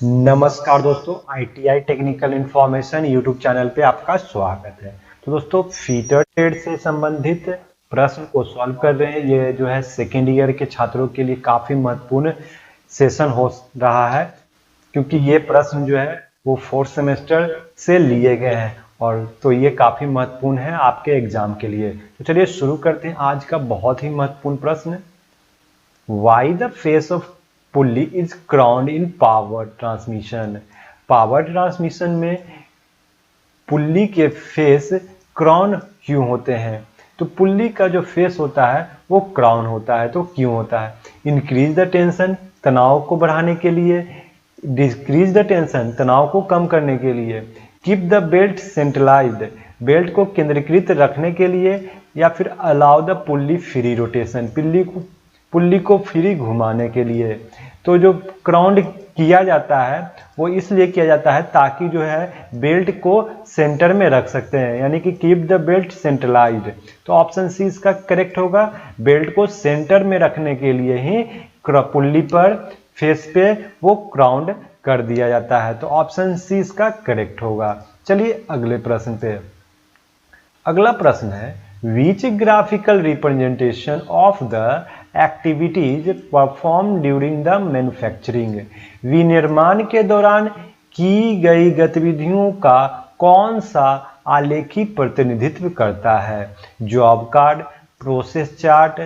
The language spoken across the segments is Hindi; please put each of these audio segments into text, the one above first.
नमस्कार दोस्तों, ITI technical information YouTube channel पे आपका स्वागत है। तो दोस्तों, फीटर ट्रेड से संबंधित प्रश्न को सॉल्व कर रहे हैं। ये जो है सेकेंड ईयर के छात्रों के लिए काफ़ी महत्वपूर्ण सेशन हो रहा है, क्योंकि ये प्रश्न जो है वो फोर्थ सेमेस्टर से लिए गए हैं और तो ये काफ़ी महत्वपूर्ण है आपके एग्जाम के लिए। तो चलिए शुरू करते हैं आज का बहुत ही महत्वपूर्ण प्रश्न। Why the face of pulley is crowned in power transmission? Power transmission में पुल्ली के फेस क्राउन क्यों होते हैं? तो पुल्ली का जो फेस होता है वो क्राउन होता है। तो क्यों होता है? इंक्रीज द टेंशन, तनाव को बढ़ाने के लिए। डिक्रीज द टेंशन, तनाव को कम करने के लिए। Keep the belt centralised, belt को केंद्रीकृत रखने के लिए। या फिर allow the pulley free rotation, pulley को फ्री घुमाने के लिए। तो जो क्राउंड किया जाता है वो इसलिए किया जाता है ताकि जो है बेल्ट को सेंटर में रख सकते हैं, यानी कि कीप द बेल्ट सेंट्रलाइज्ड। तो ऑप्शन सी इसका करेक्ट होगा। बेल्ट को सेंटर में रखने के लिए ही पुल्ली पर फेस पे वो क्राउंड कर दिया जाता है। तो ऑप्शन सी इसका करेक्ट होगा। चलिए अगले प्रश्न पे। अगला प्रश्न है, which graphical representation of the activities perform during the manufacturing, विनिर्माण के दौरान की गई गतिविधियों का कौन सा आलेखी प्रतिनिधित्व करता है? Job card, process chart,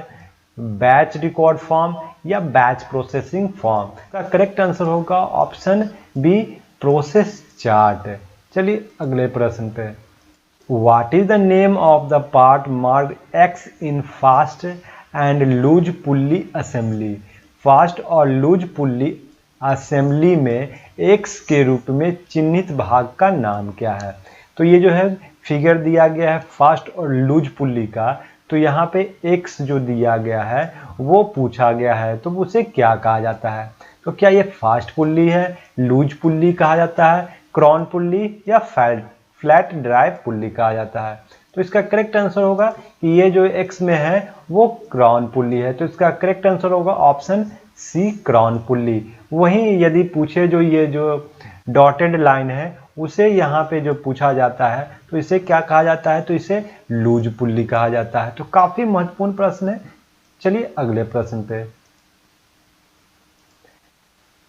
batch record form या बैच प्रोसेसिंग फॉर्म? का करेक्ट आंसर होगा ऑप्शन बी, प्रोसेस चार्ट। चलिए अगले प्रश्न पे। What is the name of the part marked X in fast and loose pulley assembly? Fast और लूज पुल्ली असेंबली में X के रूप में चिन्हित भाग का नाम क्या है? तो ये जो है फिगर दिया गया है फास्ट और लूज पुल्ली का, तो यहाँ पे X जो दिया गया है वो पूछा गया है, तो उसे क्या कहा जाता है? तो क्या ये फास्ट पुल्ली है, लूज पुल्ली कहा जाता है, क्रॉन पुल्ली या फ्लैट ड्राइव पुल्ली कहा जाता है? तो इसका करेक्ट आंसर होगा कि ये जो X में है वो क्रॉन पुल्ली है। तो इसका करेक्ट आंसर होगा ऑप्शन सी, क्रॉन पुल्ली। वहीं यदि पूछे जो ये जो डॉटेड लाइन है उसे यहाँ पे जो पूछा जाता है तो इसे क्या कहा जाता है? तो इसे लूज पुल्ली कहा जाता है। तो काफी महत्वपूर्ण प्रश्न है। चलिए अगले प्रश्न पे।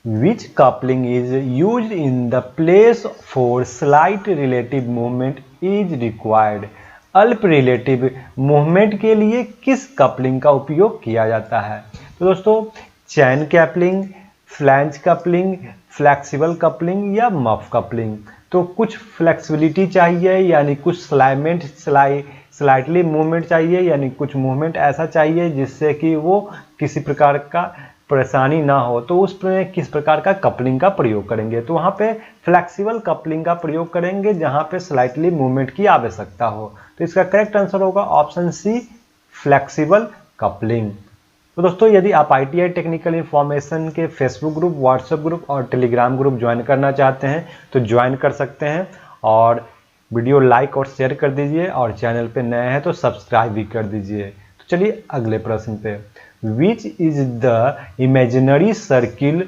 Which coupling is used in the place for slight relative movement is required? अल्प रिलेटिव मूवमेंट के लिए किस कपलिंग का उपयोग किया जाता है? तो दोस्तों, chain coupling, flange coupling, flexible coupling या मफ कपलिंग? तो कुछ फ्लेक्सिबिलिटी चाहिए, यानी कुछ स्लाइटली मूवमेंट चाहिए, यानी कुछ मूवमेंट ऐसा चाहिए जिससे कि वो किसी प्रकार का परेशानी ना हो, तो उस पर किस प्रकार का कपलिंग का प्रयोग करेंगे? तो वहाँ पे फ्लेक्सिबल कपलिंग का प्रयोग करेंगे जहाँ पे स्लाइटली मूवमेंट की आवश्यकता हो। तो इसका करेक्ट आंसर होगा ऑप्शन सी, फ्लेक्सिबल कपलिंग। तो दोस्तों, यदि आप ITI टेक्निकल इन्फॉर्मेशन के फेसबुक ग्रुप, व्हाट्सएप ग्रुप और टेलीग्राम ग्रुप ज्वाइन करना चाहते हैं तो ज्वाइन कर सकते हैं, और वीडियो लाइक और शेयर कर दीजिए, और चैनल पे नए हैं तो सब्सक्राइब भी कर दीजिए। तो चलिए अगले प्रश्न पे। Which is the imaginary circle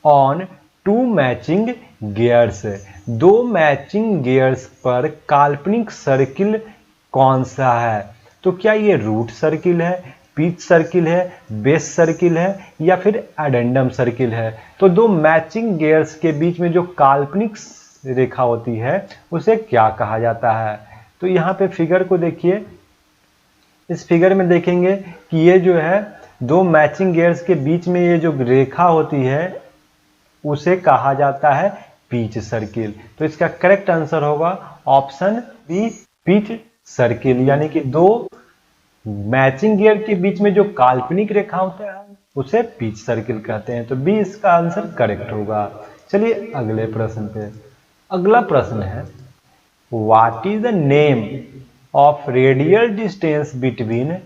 on two matching gears? दो मैचिंग गियर्स पर काल्पनिक सर्किल कौन सा है? तो क्या ये रूट सर्किल है, पिच सर्किल है, बेस सर्किल है या फिर एडेंडम सर्किल है? तो दो मैचिंग गियर्स के बीच में जो काल्पनिक रेखा होती है उसे क्या कहा जाता है? तो यहाँ पे फिगर को देखिए। इस फिगर में देखेंगे कि ये जो है दो मैचिंग गियर्स के बीच में ये जो रेखा होती है उसे कहा जाता है पिच सर्किल। तो इसका करेक्ट आंसर होगा ऑप्शन बी, पिच सर्किल, यानी कि दो मैचिंग गियर के बीच में जो काल्पनिक रेखा होता है उसे पिच सर्किल कहते हैं। तो बी इसका आंसर करेक्ट होगा। चलिए अगले प्रश्न पे। अगला प्रश्न है, what is the name of radial distance between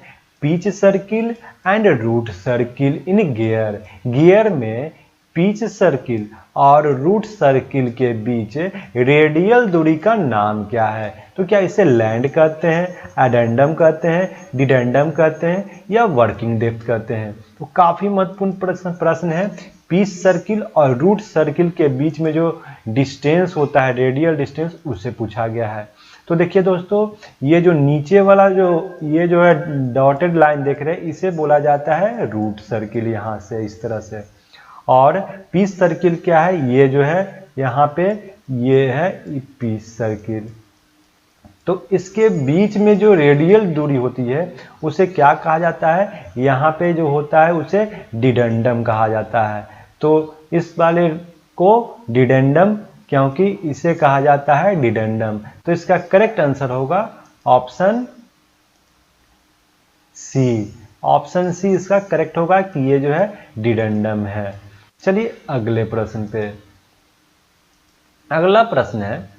pitch circle and root circle in gear? Gear में पिच सर्किल और रूट सर्किल के बीच रेडियल दूरी का नाम क्या है? तो क्या इसे लैंड कहते हैं, एडेंडम कहते हैं, डिडेंडम कहते हैं या वर्किंग डेप्थ कहते हैं? तो काफी महत्वपूर्ण प्रश्न है पीस सर्किल और रूट सर्किल के बीच में जो डिस्टेंस होता है, रेडियल डिस्टेंस, उससे पूछा गया है। तो देखिए दोस्तों, ये जो नीचे वाला ये जो है डॉटेड लाइन देख रहे हैं, इसे बोला जाता है रूट सर्किल, यहाँ से इस तरह से। और पीस सर्किल क्या है, ये जो है यहाँ पे ये है पीस सर्किल। तो इसके बीच में जो रेडियल दूरी होती है उसे क्या कहा जाता है, यहाँ पे जो होता है उसे डिडेंडम कहा जाता है। तो इस वाले को डिडेंडम, क्योंकि इसे कहा जाता है डिडेंडम। तो इसका करेक्ट आंसर होगा ऑप्शन सी। ऑप्शन सी इसका करेक्ट होगा कि ये जो है डिडेंडम है। चलिए अगले प्रश्न पे। अगला प्रश्न है,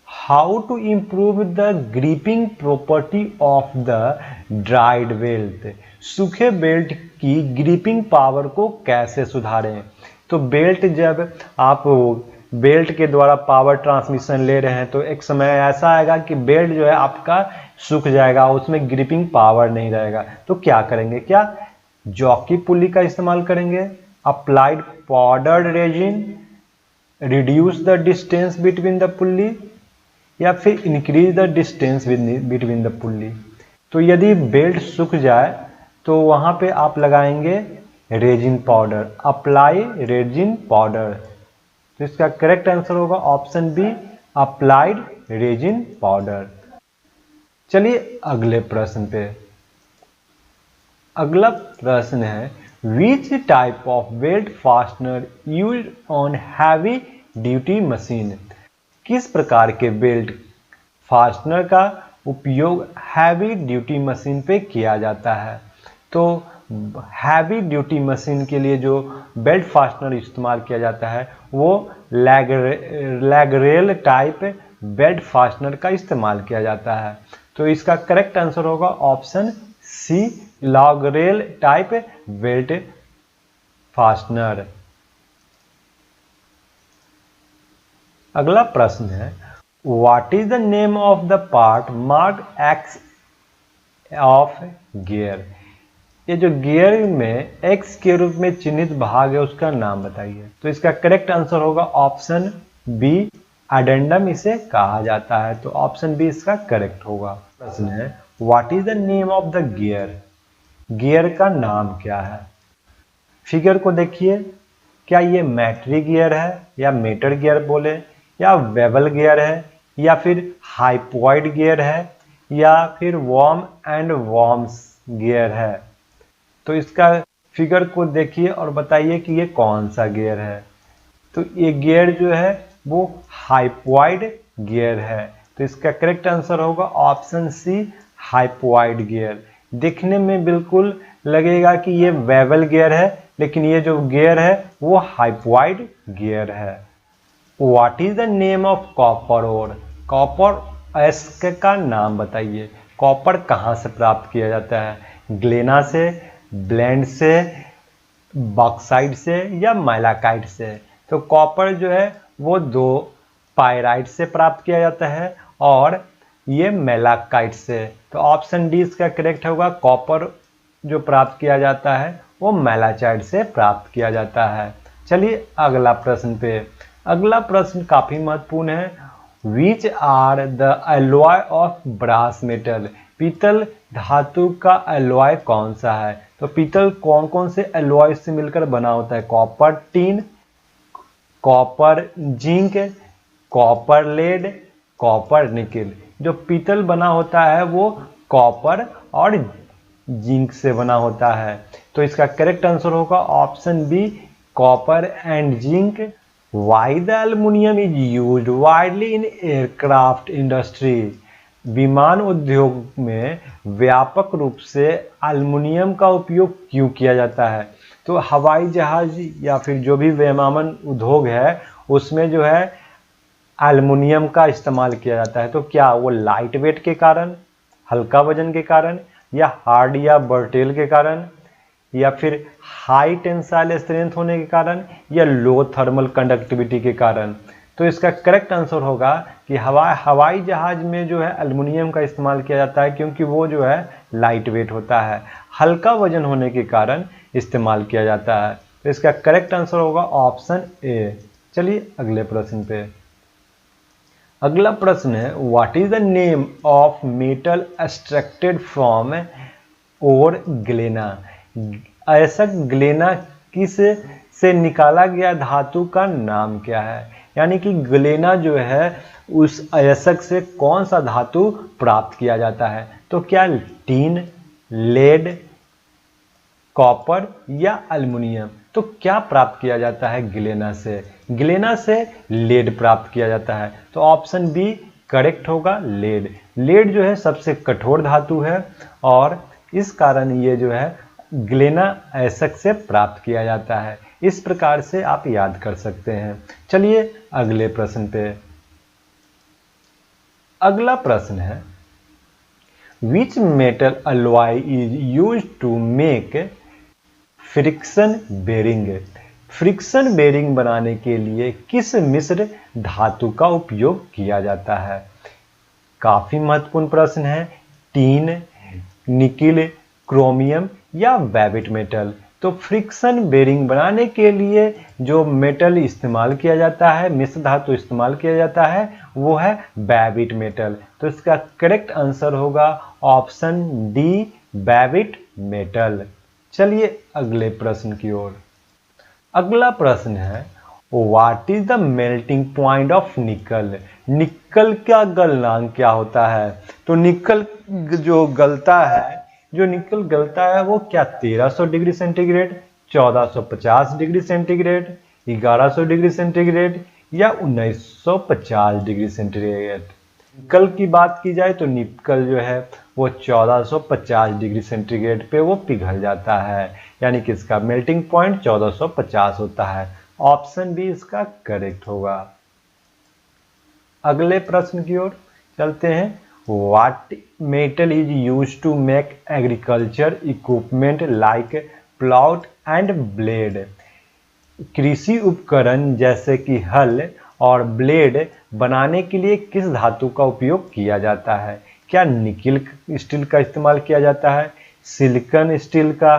how to improve the gripping property of the dried belt. सूखे बेल्ट की ग्रिपिंग पावर को कैसे सुधारें। तो बेल्ट, जब आप बेल्ट के द्वारा पावर ट्रांसमिशन ले रहे हैं तो एक समय ऐसा आएगा कि बेल्ट जो है आपका सूख जाएगा, उसमें ग्रिपिंग पावर नहीं रहेगा। तो क्या करेंगे, क्या जॉकी पुली का इस्तेमाल करेंगे, applied powdered resin, reduce the distance between the pulley, या फिर increase the distance between the pulley. तो यदि बेल्ट सूख जाए तो वहां पे आप लगाएंगे resin powder, apply resin powder. तो इसका करेक्ट आंसर होगा option B, applied resin powder. चलिए अगले प्रश्न पे। अगला प्रश्न है, which type of belt fastener use on heavy duty machine. किस प्रकार के बेल्ट फास्टनर का उपयोग हैवी ड्यूटी मशीन पे किया जाता है। तो हैवी ड्यूटी मशीन के लिए जो बेल्ट फास्टनर इस्तेमाल किया जाता है वो लैगरेल टाइप बेल्ट फास्टनर का इस्तेमाल किया जाता है। तो इसका करेक्ट आंसर होगा ऑप्शन सी, लैगरेल टाइप बेल्ट फास्टनर। अगला प्रश्न है, what is the name of the part mark X of gear. ये जो गियर में एक्स के रूप में चिन्हित भाग है उसका नाम बताइए। तो इसका करेक्ट आंसर होगा ऑप्शन बी, एडेंडम इसे कहा जाता है। तो ऑप्शन बी इसका करेक्ट होगा। प्रश्न है, what is the name of the gear. Gear का नाम क्या है। फिगर को देखिए, क्या ये मैट्री गियर है या मेटर गियर बोले, या वेबल गियर है, या फिर हाइपोइड गियर है, या फिर वॉर्म एंड वॉर्म्स गियर है। तो इसका फिगर को देखिए और बताइए कि ये कौन सा गियर है। तो ये गियर जो है वो हाइपोइड गियर है। तो इसका करेक्ट आंसर होगा ऑप्शन सी, हाइपोइड गियर। दिखने में बिल्कुल लगेगा कि ये वेबल गियर है, लेकिन ये जो गियर है वो हाइपोइड गियर है। What is the name of copper ore. Copper एस्क का नाम बताइए। कॉपर कहाँ से प्राप्त किया जाता है, ग्लेना से, ब्लेंड से, बॉक्साइट से, या मैलाकाइट से। तो कॉपर जो है वो दो पायराइट से प्राप्त किया जाता है और ये मैलाकाइट से। तो ऑप्शन डी इसका करेक्ट होगा, कॉपर जो प्राप्त किया जाता है वो मैलाचाइट से प्राप्त किया जाता है। चलिए अगला प्रश्न पे। अगला प्रश्न काफी महत्वपूर्ण है, which are the alloy of brass metal. पीतल धातु का एलॉय कौन सा है। तो पीतल कौन कौन से एलॉय से मिलकर बना होता है, copper tin, copper zinc, copper lead, copper nickel. जो पीतल बना होता है वो कॉपर और जिंक से बना होता है। तो इसका करेक्ट आंसर होगा option B, copper and zinc. Why the aluminium is used widely in aircraft industry. विमान उद्योग में व्यापक रूप से एल्युमिनियम का उपयोग क्यों किया जाता है। तो हवाई जहाज या फिर जो भी विमानन उद्योग है उसमें जो है एल्युमिनियम का इस्तेमाल किया जाता है। तो क्या वो लाइट वेट के कारण, हल्का वजन के कारण, या हार्ड या बर्टेल के कारण, या फिर हाई टेंसाइल स्ट्रेंथ होने के कारण, या लो थर्मल कंडक्टिविटी के कारण। तो इसका करेक्ट आंसर होगा कि हवाई जहाज में जो है एल्युमिनियम का इस्तेमाल किया जाता है क्योंकि वो जो है लाइट वेट होता है, हल्का वजन होने के कारण इस्तेमाल किया जाता है। तो इसका करेक्ट आंसर होगा ऑप्शन ए। चलिए अगले प्रश्न पे। अगला प्रश्न है what is the name of metal extracted from और ग्लेना। ऐसा ग्लेना किस से निकाला गया धातु का नाम क्या है। यानी कि ग्लेना जो है उस अयस्क से कौन सा धातु प्राप्त किया जाता है। तो क्या टीन, लेड, कॉपर या एल्युमिनियम। तो क्या प्राप्त किया जाता है ग्लेना से। ग्लेना से लेड प्राप्त किया जाता है। तो ऑप्शन बी करेक्ट होगा, लेड। लेड जो है सबसे कठोर धातु है और इस कारण ये जो है ग्लेना अयस्क से प्राप्त किया जाता है। इस प्रकार से आप याद कर सकते हैं। चलिए अगले प्रश्न पे। अगला प्रश्न है Which metal alloy is used to make friction bearing. Friction bearing बनाने के लिए किस मिश्र धातु का उपयोग किया जाता है। काफी महत्वपूर्ण प्रश्न है। टीन, निकिल, क्रोमियम या वेबिट मेटल। तो फ्रिक्शन बेरिंग बनाने के लिए जो मेटल इस्तेमाल किया जाता है, मिश्र धातु इस्तेमाल किया जाता है, वो है वेबिट मेटल। तो इसका करेक्ट आंसर होगा ऑप्शन डी, वेबिट मेटल। चलिए अगले प्रश्न की ओर। अगला प्रश्न है what is the melting point of निकल। निकल का गलनांक क्या होता है। तो निकल जो गलता है वो क्या 1300 degree centigrade, 1450 degree centigrade, 1100 degree centigrade या 1950 डिग्री सेंटीग्रेड। निकल की बात की जाए तो निकल जो है वो 1450 डिग्री सेंटीग्रेड पे वो पिघल जाता है। यानी कि इसका मेल्टिंग पॉइंट 1450 होता है। ऑप्शन बी इसका करेक्ट होगा। अगले प्रश्न की ओर चलते हैं। What metal is used to make agriculture equipment like plough and blade. कृषि उपकरण जैसे कि हल और ब्लेड बनाने के लिए किस धातु का उपयोग किया जाता है। क्या निकिल स्टील का इस्तेमाल किया जाता है, सिलिकॉन स्टील का,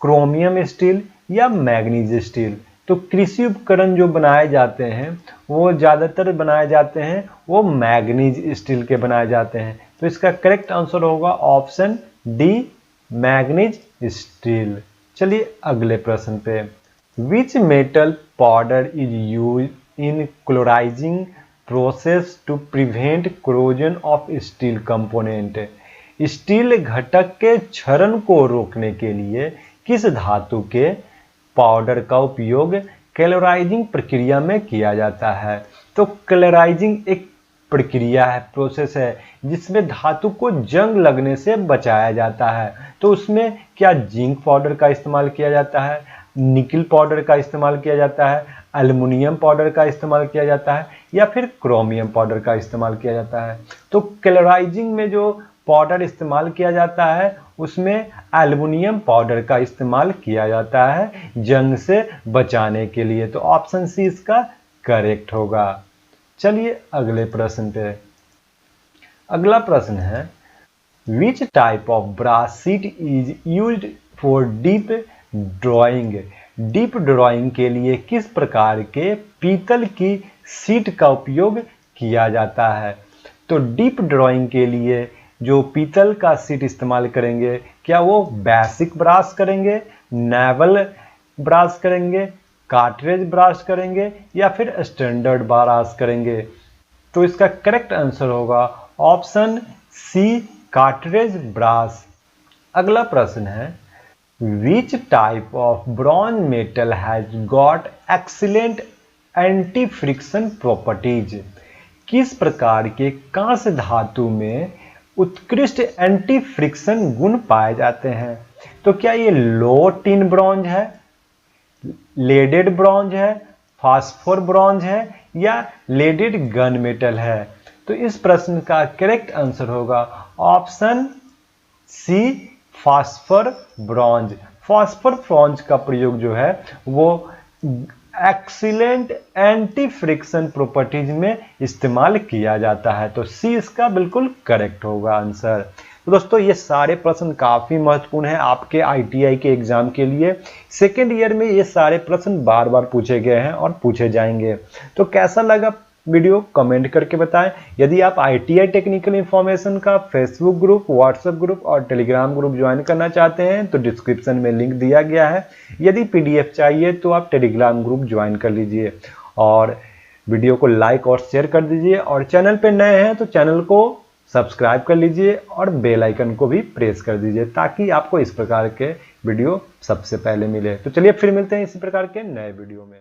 क्रोमियम स्टील या मैग्नीज स्टील। तो कृषि उपकरण जो बनाए जाते हैं वो ज़्यादातर बनाए जाते हैं वो मैग्नीज स्टील के बनाए जाते हैं। तो इसका करेक्ट आंसर होगा ऑप्शन डी, मैग्नीज स्टील। चलिए अगले प्रश्न पे। Which metal powder is use in calorizing process to prevent corrosion of steel component. Steel घटक के क्षरण को रोकने के लिए किस धातु के पाउडर का उपयोग क्लोराइजिंग प्रक्रिया में किया जाता है। तो क्लोराइजिंग एक प्रक्रिया है, प्रोसेस है, जिसमें धातु को जंग लगने से बचाया जाता है। तो उसमें क्या जिंक पाउडर का इस्तेमाल किया जाता है, निकिल पाउडर का इस्तेमाल किया जाता है, एल्युमिनियम पाउडर का इस्तेमाल किया जाता है या फिर क्रोमियम पाउडर का इस्तेमाल किया जाता है। तो क्लोराइजिंग में जो पाउडर इस्तेमाल किया जाता है उसमें एल्युमिनियम पाउडर का इस्तेमाल किया जाता है जंग से बचाने के लिए। तो ऑप्शन सी इसका करेक्ट होगा। चलिए अगले प्रश्न पे। अगला प्रश्न है which type of brass sheet is used for deep drawing. Deep drawing के लिए किस प्रकार के पीतल की शीट का उपयोग किया जाता है। तो डीप ड्राइंग के लिए जो पीतल का शीट इस्तेमाल करेंगे, क्या वो बेसिक ब्रास करेंगे, नेवल ब्रास करेंगे, कार्ट्रेज ब्रास करेंगे या फिर स्टैंडर्ड ब्रास करेंगे। तो इसका करेक्ट आंसर होगा ऑप्शन सी, कार्ट्रेज ब्रास। अगला प्रश्न है which type of bronze metal has got excellent anti friction properties. किस प्रकार के कांस्य धातु में उत्कृष्ट एंटी फ्रिक्शन गुण पाए जाते हैं। तो क्या ये लो टिन ब्रॉन्ज है, लेडेड ब्रॉन्ज है, फास्फोर ब्रॉन्ज है या लेडेड गन मेटल है। तो इस प्रश्न का करेक्ट आंसर होगा option C, phosphor bronze. Phosphor bronze का प्रयोग जो है वो एक्सीलेंट एंटी फ्रिक्शन प्रॉपर्टीज में इस्तेमाल किया जाता है। तो सी इसका बिल्कुल करेक्ट होगा आंसर। तो दोस्तों ये सारे प्रश्न काफी महत्वपूर्ण है आपके ITI के एग्जाम के लिए। सेकेंड ईयर में ये सारे प्रश्न बार बार पूछे गए हैं और पूछे जाएंगे। तो कैसा लगा वीडियो कमेंट करके बताएं। यदि आप ITI टेक्निकल इंफॉर्मेशन का फेसबुक ग्रुप, व्हाट्सएप ग्रुप और टेलीग्राम ग्रुप ज्वाइन करना चाहते हैं तो डिस्क्रिप्शन में लिंक दिया गया है। यदि PDF चाहिए तो आप टेलीग्राम ग्रुप ज्वाइन कर लीजिए और वीडियो को लाइक और शेयर कर दीजिए और चैनल पे नए हैं तो चैनल को सब्सक्राइब कर लीजिए और बेल आइकन को भी प्रेस कर दीजिए ताकि आपको इस प्रकार के वीडियो सबसे पहले मिले। तो चलिए फिर मिलते हैं इसी प्रकार के नए वीडियो में।